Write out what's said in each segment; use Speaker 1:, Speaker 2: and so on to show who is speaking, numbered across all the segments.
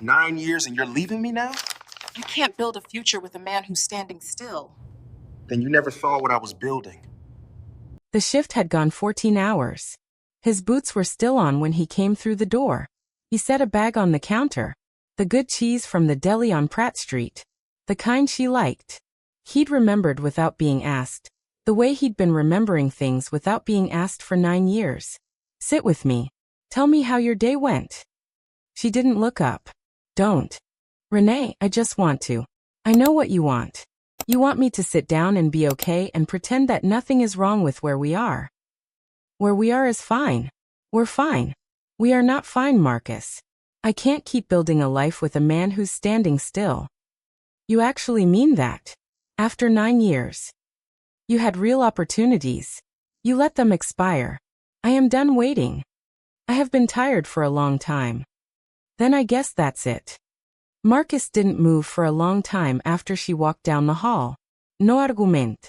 Speaker 1: 9 years and you're leaving me now?
Speaker 2: You can't build a future with a man who's standing still.
Speaker 1: Then you never saw what I was building.
Speaker 3: The shift had gone 14 hours. His boots were still on when he came through the door. He set a bag on the counter. The good cheese from the deli on Pratt Street. The kind she liked. He'd remembered without being asked. The way he'd been remembering things without being asked for 9 years. Sit with me. Tell me how your day went. She didn't look up. Don't. Renee, I just want to. I know what you want. You want me to sit down and be okay and pretend that nothing is wrong with where we are. Where we are is fine. We're fine. We are not fine, Marcus. I can't keep building a life with a man who's standing still. You actually mean that? After 9 years. You had real opportunities. You let them expire. I am done waiting. I have been tired for a long time. Then I guess that's it. Marcus didn't move for a long time after she walked down the hall. No argument.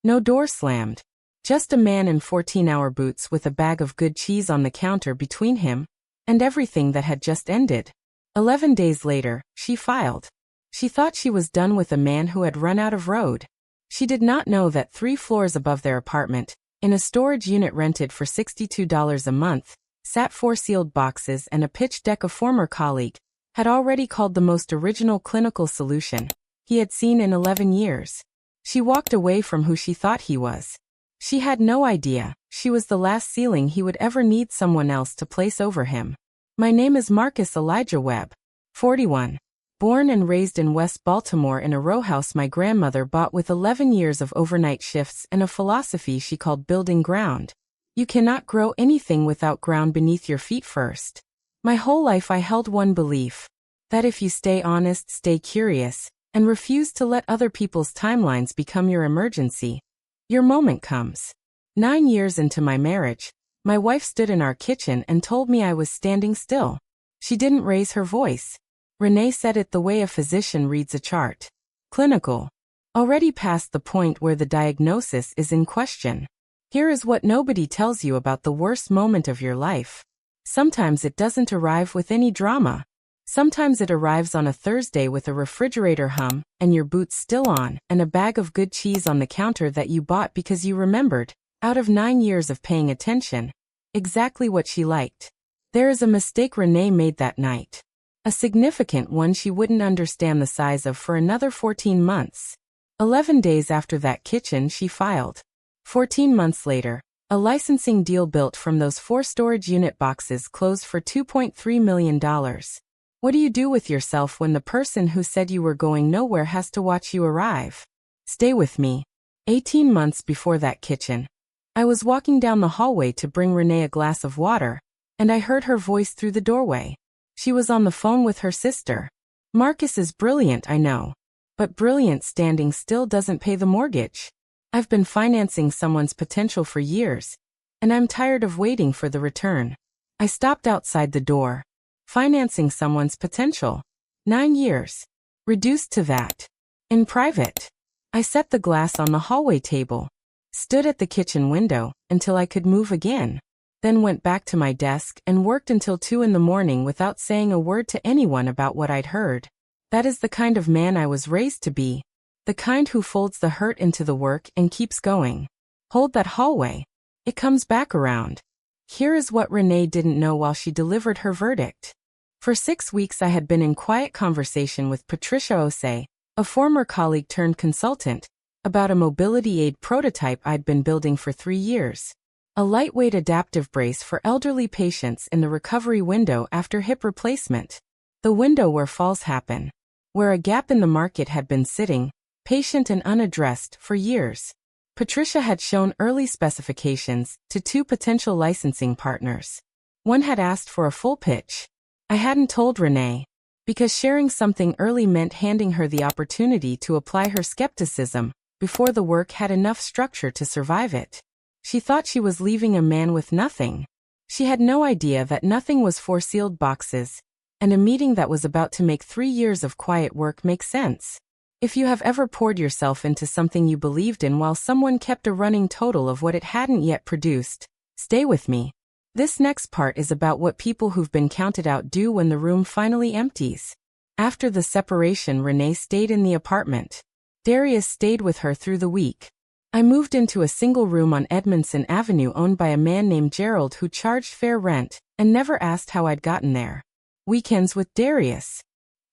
Speaker 3: No door slammed. Just a man in 14-hour boots with a bag of good cheese on the counter between him and everything that had just ended. 11 days later, she filed. She thought she was done with a man who had run out of road. She did not know that 3 floors above their apartment, in a storage unit rented for $62 a month, sat 4 sealed boxes and a pitch deck a former colleague had already called the most original clinical solution he had seen in 11 years. She walked away from who she thought he was. She had no idea she was the last ceiling he would ever need someone else to place over him. My name is Marcus Elijah Webb, 41. Born and raised in West Baltimore in a row house my grandmother bought with 11 years of overnight shifts and a philosophy she called building ground. You cannot grow anything without ground beneath your feet first. My whole life I held one belief, that if you stay honest, stay curious, and refuse to let other people's timelines become your emergency, your moment comes. 9 years into my marriage, my wife stood in our kitchen and told me I was standing still. She didn't raise her voice. Renee said it the way a physician reads a chart. Clinical. Already past the point where the diagnosis is in question. Here is what nobody tells you about the worst moment of your life. Sometimes it doesn't arrive with any drama. Sometimes it arrives on a Thursday with a refrigerator hum, and your boots still on, and a bag of good cheese on the counter that you bought because you remembered, out of 9 years of paying attention, exactly what she liked. There is a mistake Renee made that night. A significant one she wouldn't understand the size of for another 14 months. 11 days after that kitchen she filed. 14 months later, a licensing deal built from those 4 storage unit boxes closed for $2.3 million. What do you do with yourself when the person who said you were going nowhere has to watch you arrive? Stay with me. 18 months before that kitchen, I was walking down the hallway to bring Renee a glass of water, and I heard her voice through the doorway. She was on the phone with her sister. Marcus is brilliant, I know. But brilliant standing still doesn't pay the mortgage. I've been financing someone's potential for years, and I'm tired of waiting for the return. I stopped outside the door. Financing someone's potential. 9 years. Reduced to that. In private. I set the glass on the hallway table. Stood at the kitchen window until I could move again. Then went back to my desk and worked until 2 in the morning without saying a word to anyone about what I'd heard. That is the kind of man I was raised to be. The kind who folds the hurt into the work and keeps going. Hold that hallway. It comes back around. Here is what Renee didn't know while she delivered her verdict. For 6 weeks I had been in quiet conversation with Patricia Osei, a former colleague turned consultant, about a mobility aid prototype I'd been building for 3 years. A lightweight adaptive brace for elderly patients in the recovery window after hip replacement. The window where falls happen. Where a gap in the market had been sitting, patient and unaddressed, for years. Patricia had shown early specifications to 2 potential licensing partners. One had asked for a full pitch. I hadn't told Renee, because sharing something early meant handing her the opportunity to apply her skepticism before the work had enough structure to survive it. She thought she was leaving a man with nothing. She had no idea that nothing was 4 sealed boxes, and a meeting that was about to make 3 years of quiet work make sense. If you have ever poured yourself into something you believed in while someone kept a running total of what it hadn't yet produced, stay with me. This next part is about what people who've been counted out do when the room finally empties. After the separation, Renee stayed in the apartment. Darius stayed with her through the week. I moved into a single room on Edmondson Avenue owned by a man named Gerald who charged fair rent and never asked how I'd gotten there. Weekends with Darius.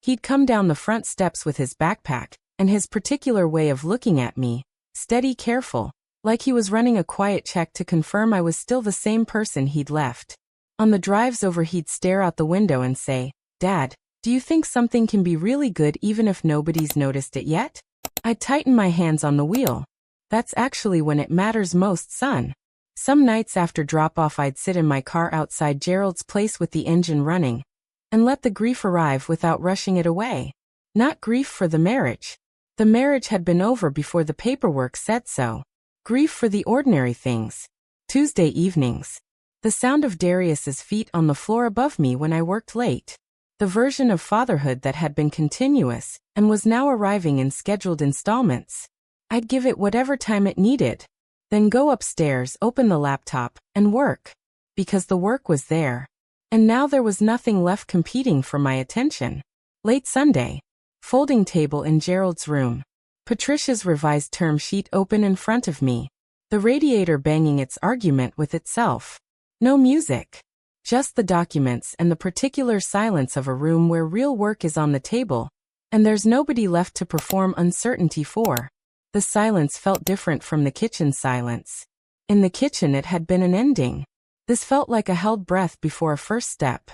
Speaker 3: He'd come down the front steps with his backpack, and his particular way of looking at me, steady, careful, like he was running a quiet check to confirm I was still the same person he'd left. On the drives over, he'd stare out the window and say, "Dad, do you think something can be really good even if nobody's noticed it yet?" I'd tighten my hands on the wheel. "That's actually when it matters most, son." Some nights after drop-off, I'd sit in my car outside Gerald's place with the engine running and let the grief arrive without rushing it away. Not grief for the marriage. The marriage had been over before the paperwork said so. Grief for the ordinary things. Tuesday evenings. The sound of Darius's feet on the floor above me when I worked late. The version of fatherhood that had been continuous and was now arriving in scheduled installments. I'd give it whatever time it needed, then go upstairs, open the laptop, and work. Because the work was there. And now there was nothing left competing for my attention. Late Sunday. Folding table in Gerald's room. Patricia's revised term sheet open in front of me. The radiator banging its argument with itself. No music. Just the documents and the particular silence of a room where real work is on the table, and there's nobody left to perform uncertainty for. The silence felt different from the kitchen silence. In the kitchen it had been an ending. This felt like a held breath before a first step.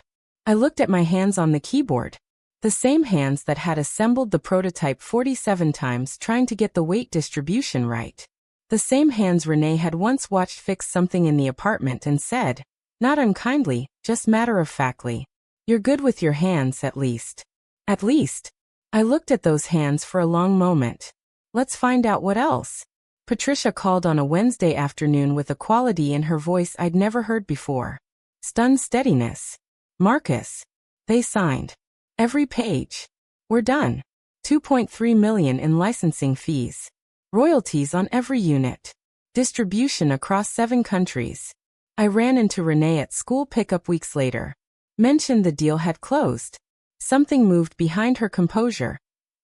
Speaker 3: I looked at my hands on the keyboard. The same hands that had assembled the prototype 47 times trying to get the weight distribution right. The same hands Renee had once watched fix something in the apartment and said, not unkindly, just matter-of-factly, "You're good with your hands, at least." At least. I looked at those hands for a long moment. Let's find out what else. Patricia called on a Wednesday afternoon with a quality in her voice I'd never heard before. Stunned steadiness. "Marcus." They signed. Every page. "We're done. 2.3 million in licensing fees. Royalties on every unit. Distribution across 7 countries. I ran into Renee at school pickup weeks later. Mentioned the deal had closed. Something moved behind her composure.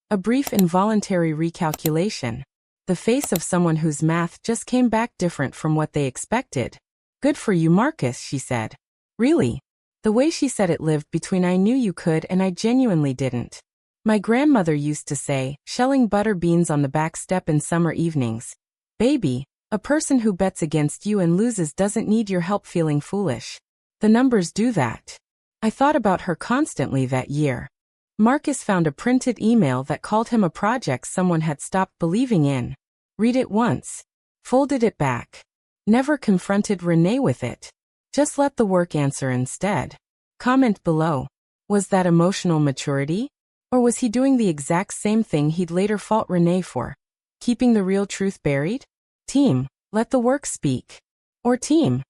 Speaker 3: A brief involuntary recalculation. The face of someone whose math just came back different from what they expected. "Good for you, Marcus," she said. "Really?" The way she said it lived between I knew you could and I genuinely didn't. My grandmother used to say, shelling butter beans on the back step in summer evenings, "Baby, a person who bets against you and loses doesn't need your help feeling foolish. The numbers do that." I thought about her constantly that year. Marcus found a printed email that called him a project someone had stopped believing in. Read it once. Folded it back. Never confronted Renee with it. Just let the work answer instead. Comment below. Was that emotional maturity? Or was he doing the exact same thing he'd later fault Renee for? Keeping the real truth buried? Team, let the work speak. Or team,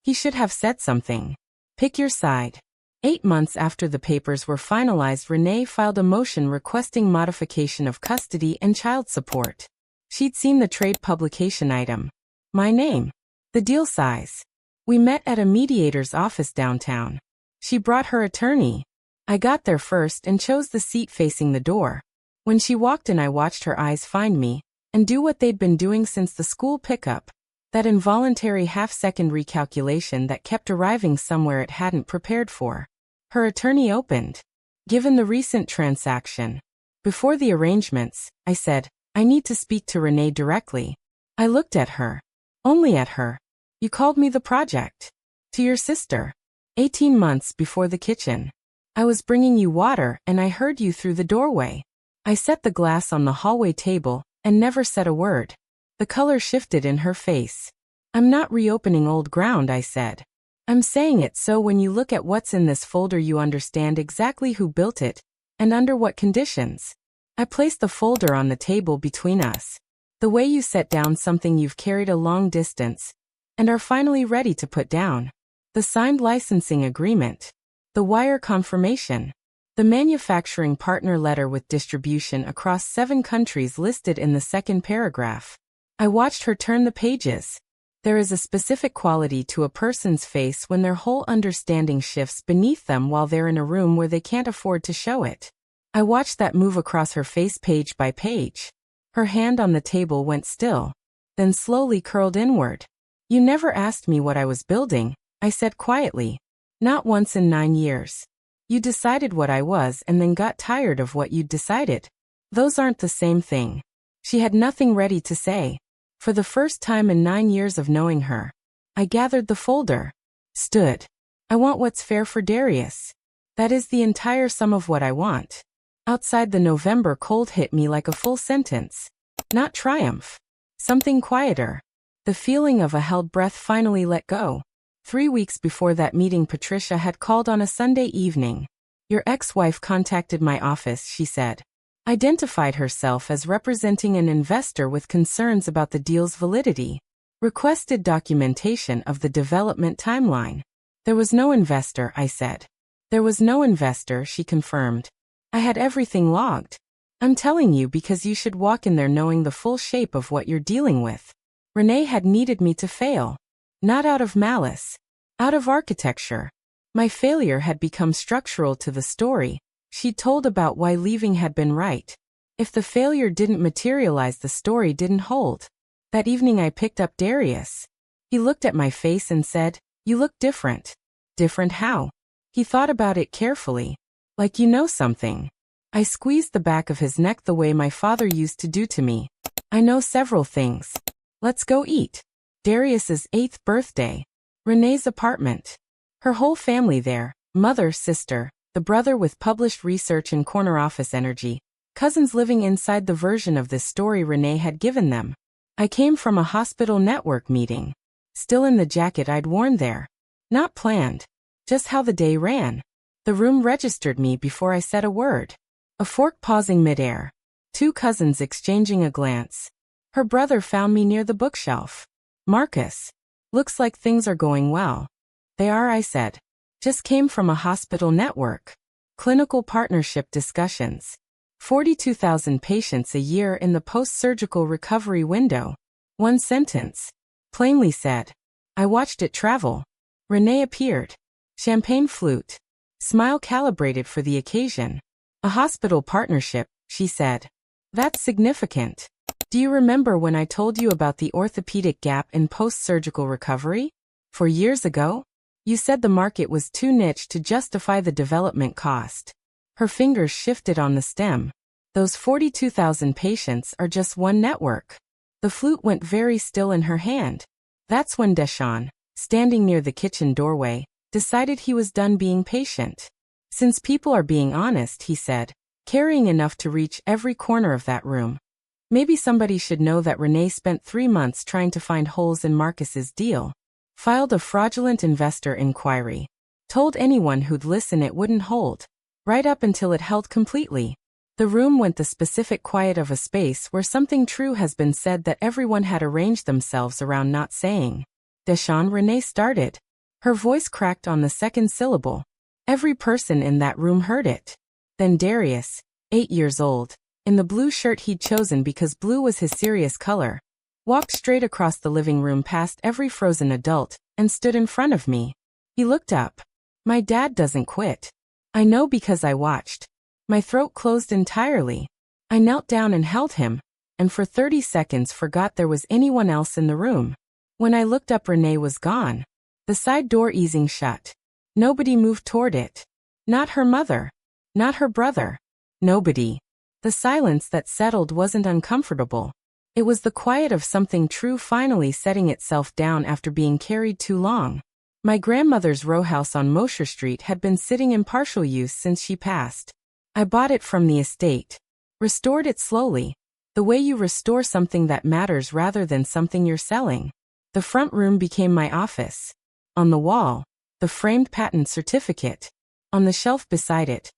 Speaker 3: he should have said something. Pick your side. 8 months after the papers were finalized, Renee filed a motion requesting modification of custody and child support. She'd seen the trade publication item. My name. The deal size. We met at a mediator's office downtown. She brought her attorney. I got there first and chose the seat facing the door. When she walked in, I watched her eyes find me and do what they'd been doing since the school pickup. That involuntary half-second recalculation that kept arriving somewhere it hadn't prepared for. Her attorney opened. "Given the recent transaction." Before the arrangements, I said, "I need to speak to Renee directly." I looked at her. Only at her. "You called me the project." "To your sister. 18 months before the kitchen. I was bringing you water and I heard you through the doorway." I set the glass on the hallway table and never said a word. The color shifted in her face. "I'm not reopening old ground," I said. "I'm saying it so when you look at what's in this folder you understand exactly who built it and under what conditions." I placed the folder on the table between us. "The way you set down something you've carried a long distance and are finally ready to put down. The signed licensing agreement. The wire confirmation. The manufacturing partner letter with distribution across 7 countries listed in the second paragraph." I watched her turn the pages. There is a specific quality to a person's face when their whole understanding shifts beneath them while they're in a room where they can't afford to show it. I watched that move across her face page by page. Her hand on the table went still, then slowly curled inward. You never asked me what I was building, I said quietly. Not once in 9 years. You decided what I was and then got tired of what you'd decided. Those aren't the same thing. She had nothing ready to say. For the first time in 9 years of knowing her, I gathered the folder. Stood. I want what's fair for Darius. That is the entire sum of what I want. Outside, the November cold hit me like a full sentence. Not triumph. Something quieter. The feeling of a held breath finally let go. 3 weeks before that meeting, Patricia had called on a Sunday evening. Your ex-wife contacted my office, she said. Identified herself as representing an investor with concerns about the deal's validity. Requested documentation of the development timeline. There was no investor, I said. There was no investor, she confirmed. I had everything logged. I'm telling you because you should walk in there knowing the full shape of what you're dealing with. Renee had needed me to fail. Not out of malice. Out of architecture. My failure had become structural to the story. She told about why leaving had been right. If the failure didn't materialize, the story didn't hold. That evening I picked up Darius. He looked at my face and said, "You look different." Different how? He thought about it carefully. Like you know something. I squeezed the back of his neck the way my father used to do to me. I know several things. Let's go eat. Darius's 8th birthday. Renee's apartment. Her whole family there. Mother, sister, the brother with published research and corner office energy. Cousins living inside the version of this story Renee had given them. I came from a hospital network meeting. Still in the jacket I'd worn there. Not planned. Just how the day ran. The room registered me before I said a word. A fork pausing midair. 2 cousins exchanging a glance. Her brother found me near the bookshelf. Marcus. Looks like things are going well. They are, I said. Just came from a hospital network. Clinical partnership discussions. 42,000 patients a year in the post-surgical recovery window. 1 sentence. Plainly said. I watched it travel. Renee appeared. Champagne flute. Smile calibrated for the occasion. A hospital partnership, she said. That's significant. Do you remember when I told you about the orthopedic gap in post-surgical recovery? 4 years ago? You said the market was too niche to justify the development cost. Her fingers shifted on the stem. Those 42,000 patients are just one network. The flute went very still in her hand. That's when Deshaun, standing near the kitchen doorway, decided he was done being patient. Since people are being honest, he said, carrying enough to reach every corner of that room. Maybe somebody should know that Renee spent 3 months trying to find holes in Marcus's deal. Filed a fraudulent investor inquiry. Told anyone who'd listen it wouldn't hold. Right up until it held completely. The room went the specific quiet of a space where something true has been said that everyone had arranged themselves around not saying. Deshaun, Renee started. Her voice cracked on the second syllable. Every person in that room heard it. Then Darius, 8 years old, in the blue shirt he'd chosen because blue was his serious color, walked straight across the living room past every frozen adult and stood in front of me. He looked up. My dad doesn't quit. I know because I watched. My throat closed entirely. I knelt down and held him, and for 30 seconds forgot there was anyone else in the room. When I looked up, Renee was gone. The side door easing shut. Nobody moved toward it. Not her mother. Not her brother. Nobody. The silence that settled wasn't uncomfortable. It was the quiet of something true finally setting itself down after being carried too long. My grandmother's row house on Mosher Street had been sitting in partial use since she passed. I bought it from the estate. Restored it slowly. The way you restore something that matters rather than something you're selling. The front room became my office. On the wall, the framed patent certificate. On the shelf beside it,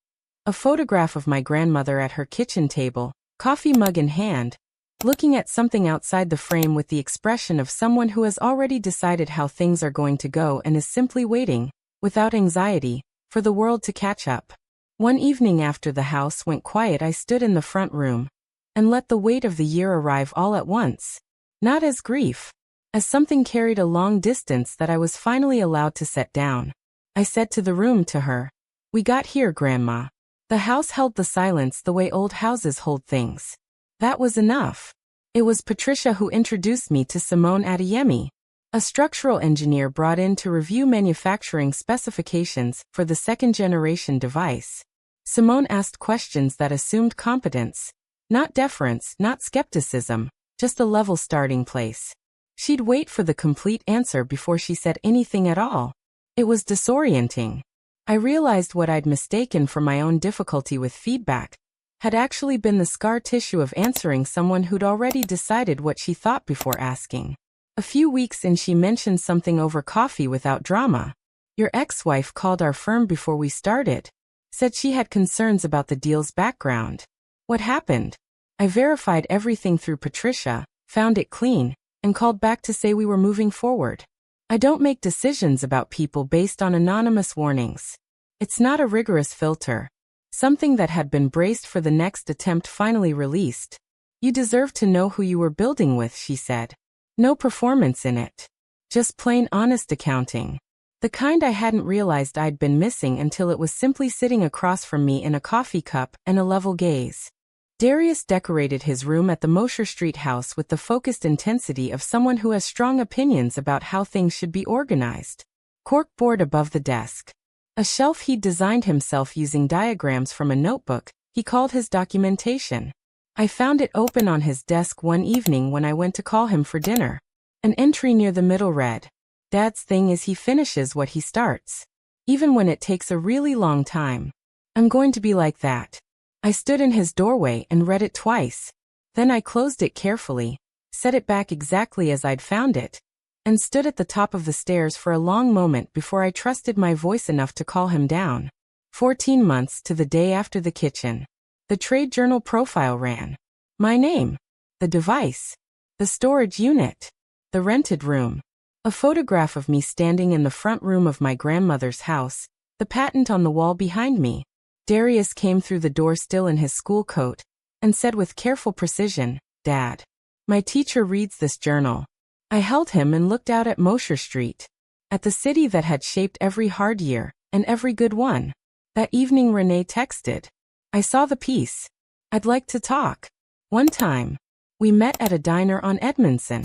Speaker 3: a photograph of my grandmother at her kitchen table, coffee mug in hand, looking at something outside the frame with the expression of someone who has already decided how things are going to go and is simply waiting, without anxiety, for the world to catch up. One evening after the house went quiet, I stood in the front room and let the weight of the year arrive all at once. Not as grief, as something carried a long distance that I was finally allowed to set down. I said to the room, to her, "We got here, Grandma. The house held the silence the way old houses hold things. That was enough. It was Patricia who introduced me to Simone Adeyemi, a structural engineer brought in to review manufacturing specifications for the second-generation device. Simone asked questions that assumed competence. Not deference, not skepticism, just a level starting place. She'd wait for the complete answer before she said anything at all. It was disorienting. I realized what I'd mistaken for my own difficulty with feedback had actually been the scar tissue of answering someone who'd already decided what she thought before asking. A few weeks in, she mentioned something over coffee without drama. Your ex-wife called our firm before we started. Said she had concerns about the deal's background. What happened? I verified everything through Patricia, found it clean, and called back to say we were moving forward. I don't make decisions about people based on anonymous warnings. It's not a rigorous filter. Something that had been braced for the next attempt finally released. You deserve to know who you were building with, she said. No performance in it. Just plain honest accounting. The kind I hadn't realized I'd been missing until it was simply sitting across from me in a coffee cup and a level gaze. Darius decorated his room at the Mosher Street house with the focused intensity of someone who has strong opinions about how things should be organized. Corkboard above the desk. A shelf he'd designed himself using diagrams from a notebook he called his documentation. I found it open on his desk one evening when I went to call him for dinner. An entry near the middle read, "Dad's thing is he finishes what he starts. Even when it takes a really long time. I'm going to be like that." I stood in his doorway and read it twice. Then I closed it carefully, set it back exactly as I'd found it, and stood at the top of the stairs for a long moment before I trusted my voice enough to call him down. 14 months to the day after the kitchen. The trade journal profile ran. My name. The device. The storage unit. The rented room. A photograph of me standing in the front room of my grandmother's house. The patent on the wall behind me. Darius came through the door still in his school coat, and said with careful precision, "Dad. My teacher reads this journal." I held him and looked out at Mosher Street. At the city that had shaped every hard year, and every good one. That evening Renee texted. I saw the piece. I'd like to talk. One time. We met at a diner on Edmondson.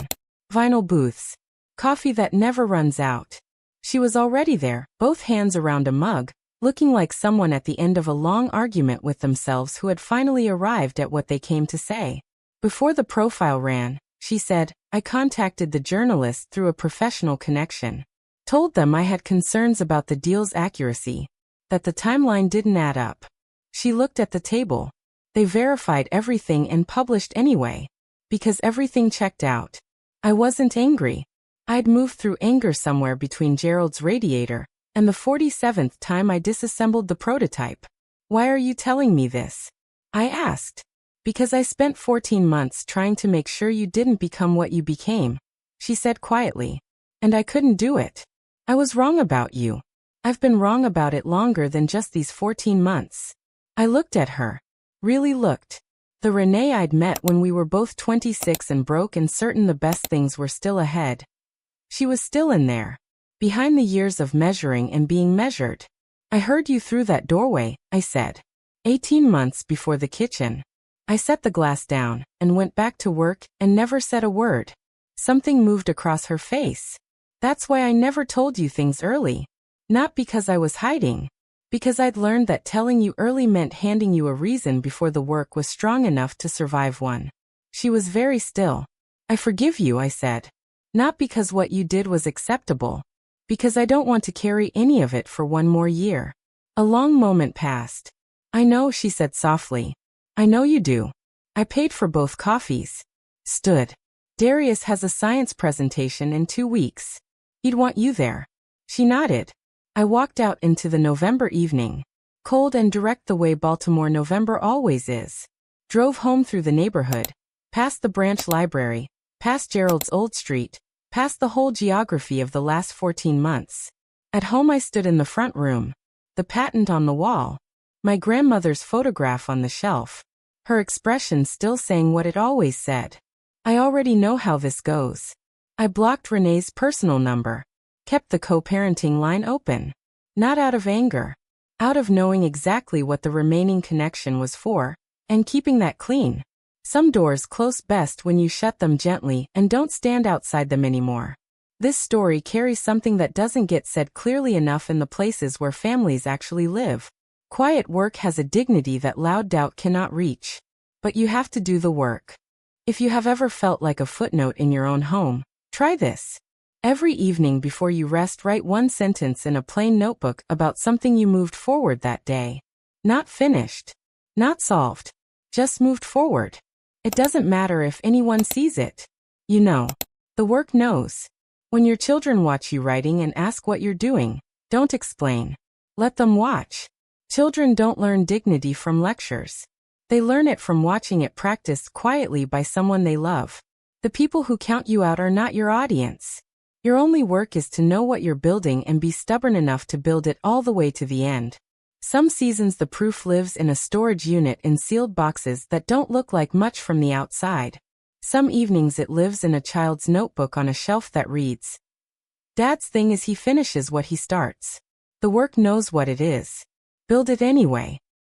Speaker 3: Vinyl booths. Coffee that never runs out. She was already there, both hands around a mug, looking like someone at the end of a long argument with themselves who had finally arrived at what they came to say. Before the profile ran, she said, I contacted the journalist through a professional connection. Told them I had concerns about the deal's accuracy. That the timeline didn't add up. She looked at the table. They verified everything and published anyway. Because everything checked out. I wasn't angry. I'd moved through anger somewhere between Gerald's radiator and the 47th time I disassembled the prototype. Why are you telling me this? I asked. Because I spent 14 months trying to make sure you didn't become what you became, she said quietly. And I couldn't do it. I was wrong about you. I've been wrong about it longer than just these 14 months. I looked at her. Really looked. The Renee I'd met when we were both 26 and broke and certain the best things were still ahead. She was still in there. Behind the years of measuring and being measured. I heard you through that doorway, I said. 18 months before the kitchen. I set the glass down and went back to work and never said a word. Something moved across her face. That's why I never told you things early. Not because I was hiding. Because I'd learned that telling you early meant handing you a reason before the work was strong enough to survive one. She was very still. I forgive you, I said. Not because what you did was acceptable. Because I don't want to carry any of it for one more year. A long moment passed. I know, she said softly. I know you do. I paid for both coffees. Stood. Darius has a science presentation in 2 weeks. He'd want you there. She nodded. I walked out into the November evening. Cold and direct the way Baltimore November always is. Drove home through the neighborhood. Past the branch library. Past Gerald's old street. Past the whole geography of the last 14 months. At home I stood in the front room. The patent on the wall. My grandmother's photograph on the shelf. Her expression still saying what it always said. I already know how this goes. I blocked Renee's personal number. Kept the co-parenting line open. Not out of anger. out of knowing exactly what the remaining connection was for, and keeping that clean. Some doors close best when you shut them gently and don't stand outside them anymore. This story carries something that doesn't get said clearly enough in the places where families actually live. Quiet work has a dignity that loud doubt cannot reach. But you have to do the work. If you have ever felt like a footnote in your own home, try this. Every evening before you rest, write one sentence in a plain notebook about something you moved forward that day. Not finished. Not solved. Just moved forward. It doesn't matter if anyone sees it. You know. The work knows. When your children watch you writing and ask what you're doing, don't explain. Let them watch. Children don't learn dignity from lectures. They learn it from watching it practiced quietly by someone they love. The people who count you out are not your audience. Your only work is to know what you're building and be stubborn enough to build it all the way to the end. Some seasons the proof lives in a storage unit in sealed boxes that don't look like much from the outside. Some evenings it lives in a child's notebook on a shelf that reads, "Dad's thing is he finishes what he starts." The work knows what it is. Build it anyway.